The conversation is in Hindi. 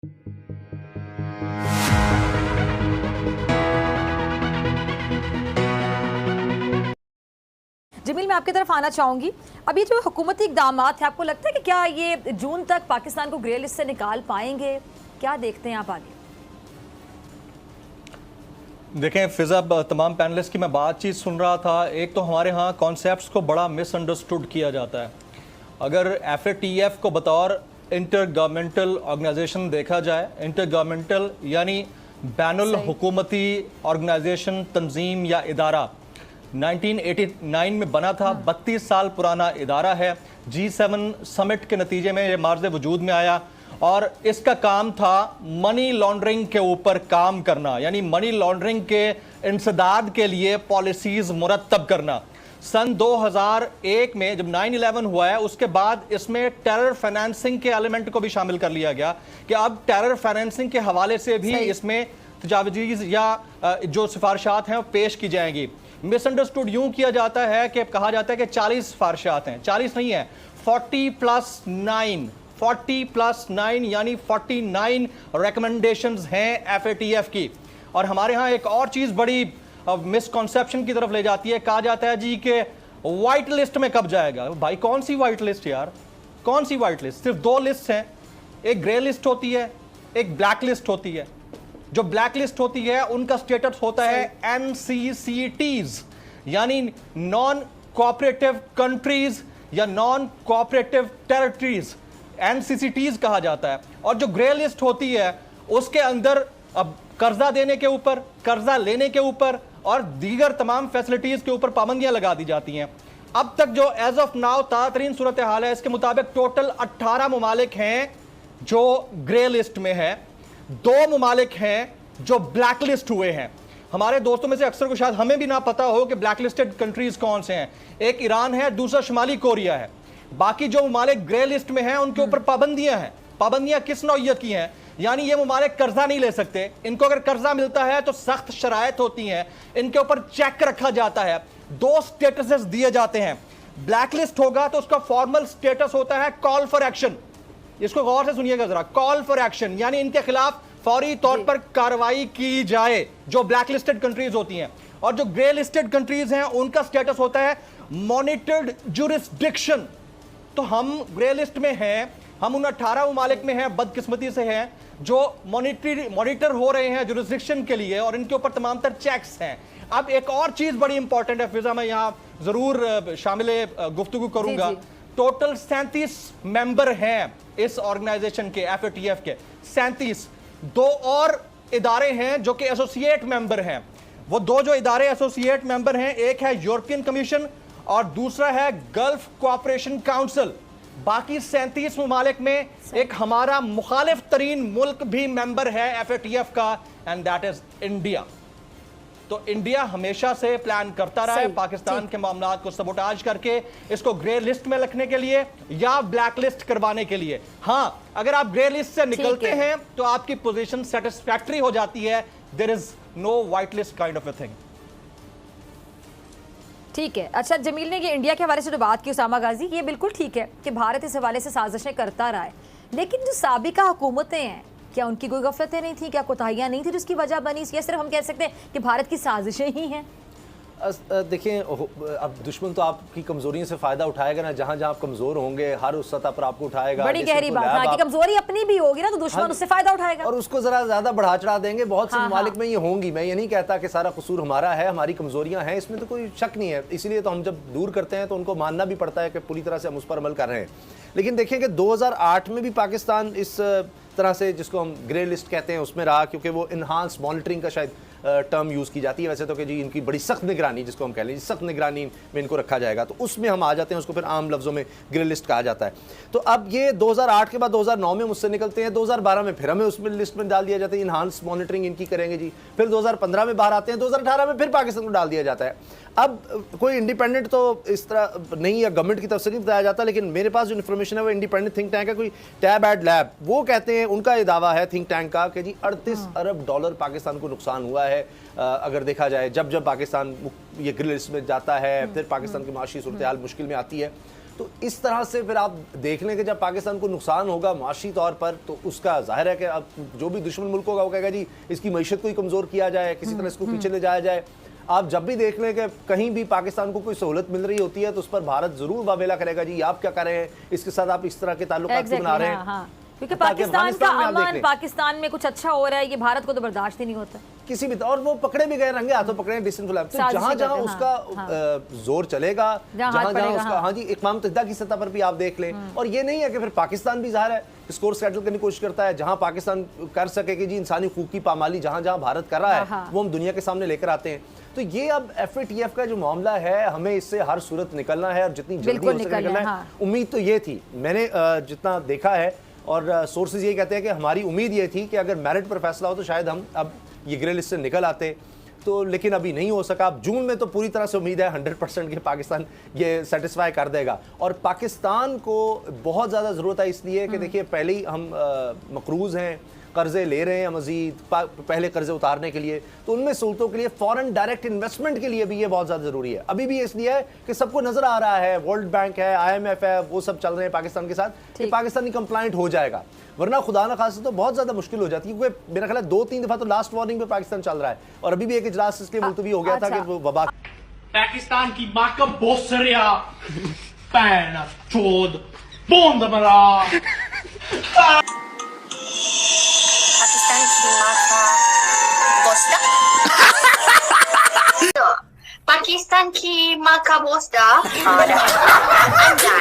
जमील, मैं आपकी तरफ आना चाहूंगी। अभी जो हुकूमती इक़दामात हैं, आपको लगता है कि क्या ये जून तक पाकिस्तान को ग्रे लिस्ट से निकाल पाएंगे? क्या देखते हैं आप आगे? देखें फिजा, तमाम पैनलिस्ट की मैं बातचीत सुन रहा था। एक तो हमारे यहाँ कॉन्सेप्ट्स को बड़ा मिसअंडरस्टूड किया जाता है। अगर FATF को बतौर इंटर गवर्नमेंटल ऑर्गेनाइजेशन देखा जाए, इंटर गवर्नमेंटल यानी बैनुल हुकूमती ऑर्गेनाइजेशन, तंजीम या इदारा 1989 में बना था, 32 साल पुराना इदारा है। G7 समिट के नतीजे में ये मार्ज़े वजूद में आया और इसका काम था मनी लॉन्ड्रिंग के ऊपर काम करना, यानी मनी लॉन्ड्रिंग के इंसदाद के लिए पॉलिसीज मुरतब करना। सन 2001 में जब 9/11 हुआ है, उसके बाद इसमें टेरर फाइनेंसिंग के एलिमेंट को भी शामिल कर लिया गया कि अब टेरर फाइनेंसिंग के हवाले से भी इसमें तजावीज़ या जो सिफारिशात हैं वो पेश की जाएंगी। मिसअंडरस्टूड यूं किया जाता है कि कहा जाता है कि 40 सिफारिशात हैं। 40 नहीं है, 40+9 यानी 49 रिकमेंडेशंस हैं FATF की। और हमारे यहाँ एक और चीज़ बड़ी मिसकॉन्सेप्शन की तरफ ले जाती है। कहा जाता है जी कि वाइट लिस्ट में कब जाएगा। भाई कौन सी वाइट लिस्ट यार, कौन सी वाइट लिस्ट? सिर्फ दो लिस्ट हैं, एक ग्रे लिस्ट होती है, एक ब्लैक लिस्ट होती है। जो ब्लैक लिस्ट होती है उनका स्टेटस होता है NCCTs यानी नॉन कोऑपरेटिव कंट्रीज या नॉन कोऑपरेटिव टेरिटरीज, NCCTs कहा जाता है। और जो ग्रे लिस्ट होती है उसके अंदर अब कर्जा देने के ऊपर, कर्जा लेने के ऊपर और दीगर तमाम फैसिलिटीज के ऊपर पाबंदियां लगा दी जाती हैं। अब तक जो एज ऑफ नाउ ताज़ा सूरत हाल है, इसके मुताबिक टोटल 18 ममालिक हैं जो ग्रे लिस्ट में है, 2 ममालिक हैं जो ब्लैक लिस्ट हुए हैं। हमारे दोस्तों में से अक्सर को शायद हमें भी ना पता हो कि ब्लैक लिस्टेड कंट्रीज कौन से हैं। एक ईरान है, दूसरा शुमाली कोरिया है। बाकी जो ममालिक ग्रे लिस्ट में हैं उनके ऊपर पाबंदियां हैं। पाबंदियां किस नौइयत की हैं? यानी ये ममालिक कर्जा नहीं ले सकते, इनको अगर कर्जा मिलता है तो सख्त शरायत होती हैं, इनके ऊपर चेक रखा जाता है, 2 स्टेटसेस दिए जाते हैं। ब्लैक लिस्ट होगा तो उसका फॉर्मल स्टेटस होता है कॉल फॉर एक्शन। इसको गौर से सुनिएगा जरा, कॉल फॉर एक्शन यानी इनके खिलाफ फौरी तौर पर कार्रवाई की जाए, जो ब्लैक लिस्टेड कंट्रीज होती हैं। और जो ग्रे लिस्टेड कंट्रीज हैं उनका स्टेटस होता है मॉनिटर्ड जुरिस्डिक्शन। तो हम ग्रे लिस्ट में हैं, हम उन 18 ममालिक में हैं, बदकिस्मती से हैं, जो मॉनिटर हो रहे हैं जुरिस्डिक्शन के लिए और इनके ऊपर तमाम तर चेक्स हैं। अब एक और चीज बड़ी इंपॉर्टेंट है फिजा, मैं यहां जरूर शामिल गुफ्तगू करूंगा। टोटल 37 मेंबर हैं इस ऑर्गेनाइजेशन के, FATF के 37। 2 और इदारे हैं जो कि एसोसिएट मेंबर हैं। वो 2 जो इदारे एसोसिएट मेंबर हैं, एक है यूरोपियन कमीशन और दूसरा है गल्फ कोऑपरेशन काउंसिल। बाकी 37 ममालिक में एक हमारा मुखालिफ तरीन मुल्क भी मेंबर है FATF का, एंड दैट इज इंडिया। तो इंडिया हमेशा से प्लान करता रहा है पाकिस्तान के मामलात को सबोटाज करके इसको ग्रे लिस्ट में रखने के लिए या ब्लैक लिस्ट करवाने के लिए। हां, अगर आप ग्रे लिस्ट से निकलते हैं तो आपकी पोजीशन सेटिस्फैक्टरी हो जाती है। There is no white list kind of a thing. ठीक है। अच्छा, जमील ने ये इंडिया के हवाले से जो बात की, उसामा गाजी, ये बिल्कुल ठीक है कि भारत इस हवाले से साजिशें करता रहा है, लेकिन जो साबिका हुकूमतें हैं, क्या उनकी कोई गफलतें नहीं थी? क्या कोताहियां नहीं थी जिसकी वजह बनी? या सिर्फ हम कह सकते हैं कि भारत की साजिशें ही हैं? देखिए, अब दुश्मन तो आपकी कमजोरियों से फायदा उठाएगा ना। जहां जहां आप कमजोर होंगे हर उस सतह पर आपको उठाएगा। बड़ी गहरी बात है कि कमजोरी अपनी भी होगी ना तो दुश्मन उससे फायदा उठाएगा और उसको जरा ज्यादा बढ़ा चढ़ा देंगे। बहुत से ममालिक में ये होंगी। मैं ये नहीं कहता कि सारा कसूर हमारा है, हमारी कमजोरियां हैं, इसमें तो कोई शक नहीं है। इसीलिए तो हम जब दूर करते हैं तो उनको मानना भी पड़ता है कि पूरी तरह से हम उस पर अमल कर रहे हैं। लेकिन देखें कि 2008 में भी पाकिस्तान इस तरह से, जिसको हम ग्रे लिस्ट कहते हैं, उसमें रहा, क्योंकि वो इन्हांस मॉनिटरिंग का शायद टर्म यूज़ की जाती है वैसे तो, कि जी इनकी बड़ी सख्त निगरानी, जिसको हम कह लें सख्त निगरानी में इनको रखा जाएगा, तो उसमें हम आ जाते हैं। उसको फिर आम लफ्ज़ों में ग्रे लिस्ट कहा जाता है। तो अब ये 2008 के बाद 2009 में मुझसे निकलते हैं, 2012 में फिर हमें उसमें लिस्ट में डाल दिया जाता है, इन्हांस मॉनिटरिंग इनकी करेंगे जी। फिर 2015 में बाहर आते हैं, 2018 में फिर पाकिस्तान को डाल दिया जाता है। अब कोई इंडिपेंडेंट तो इस तरह नहीं, या गवर्नमेंट की तरफ से नहीं बताया जाता, लेकिन मेरे पास जो इन्फॉर्मेशन है वो इंडिपेंडेंट थिंक टैंक है, कोई टैब एड लैब, वो कहते हैं, उनका ये दावा है थिंक टैंक का कि जी 38 अरब डॉलर पाकिस्तान को नुकसान हुआ है। अगर देखा जाए, जब जब पाकिस्तान ये ग्रे लिस्ट में जाता है, फिर पाकिस्तान की माशी सूरत हाल मुश्किल में आती है, तो इस तरह से फिर आप देख लें कि जब पाकिस्तान को नुकसान होगा माशी तौर पर, तो उसका जाहिर है कि अब जो भी दुश्मन मुल्क होगा वो कहेगा जी इसकी मईशत को ही कमज़ोर किया जाए, किसी तरह इसको पीछे ले जाया जाए। आप जब भी देख लें कि कहीं भी पाकिस्तान को कोई सहूलत मिल रही होती है तो उस पर भारत जरूर वावेला करेगा, जी आप क्या कर रहे हैं, इसके साथ आप इस तरह के ताल्लुकात क्यों बना रहे हैं। हाँ। क्योंकि पाकिस्तान का अमन, पाकिस्तान में कुछ अच्छा हो रहा है, ये भारत को तो बर्दाश्त ही नहीं होता किसी भी। और वो पकड़े भी गए, रंगे हाथों पकड़े डिसेंट, तो जहां जहां उसका जोर चलेगा, जहां जहां उसका, हाँ जी, इक़वाम मुत्तहिदा की सतह पर भी आप देख लें। और ये नहीं है कि फिर पाकिस्तान भी ज़ाहिर है स्कोर सेटल करने की कोशिश करता है, जहां पाकिस्तान कर सके कि जी इंसानी हकूक़ की पामाली जहां जहां भारत कर रहा है वो हम दुनिया के सामने लेकर आते हैं। तो ये अब FATF का जो मामला है, हमें इससे हर सूरत निकलना है और जितनी जल्दी हो सके निकलना है। उम्मीद तो ये थी, मैंने जितना देखा है और सोर्सेज ये कहते हैं कि हमारी उम्मीद ये थी कि अगर मेरिट पर फैसला हो तो शायद हम अब ये ग्रे लिस्ट से निकल आते, तो लेकिन अभी नहीं हो सका। अब जून में तो पूरी तरह से उम्मीद है 100% कि पाकिस्तान ये सेटिस्फाई कर देगा। और पाकिस्तान को बहुत ज़्यादा ज़रूरत है इसलिए कि देखिए पहले ही हम मकरूज़ हैं, कर्जे ले रहे हैं मजीद, पहले कर्जे उतारने के लिए, तो उनमें सहूलतों के लिए फॉरेन डायरेक्ट इन्वेस्टमेंट के लिए भी ये बहुत ज़्यादा ज़रूरी है। अभी भी इसलिए है कि सबको नज़र आ रहा है, वर्ल्ड बैंक है, IMF है, वो सब चल रहे हैं पाकिस्तान के साथ कि पाकिस्तानी कंप्लाइंट हो जाएगा, वरना खुदा न खासा तो बहुत ज़्यादा मुश्किल हो जाती है। क्योंकि मेरा ख्याल है 2-3 दफ़ा तो लास्ट वार्निंग पे पाकिस्तान चल रहा है और अभी भी एक इजलास इसके मुलतवी हो गया था कि वो वबा पाकिस्तान की माँ का बोसरिया पैन चोद बोंद मरा पाकिस्तान की माँ का बोस्ता पाकिस्तान की माँ का बोस्ता और अंडा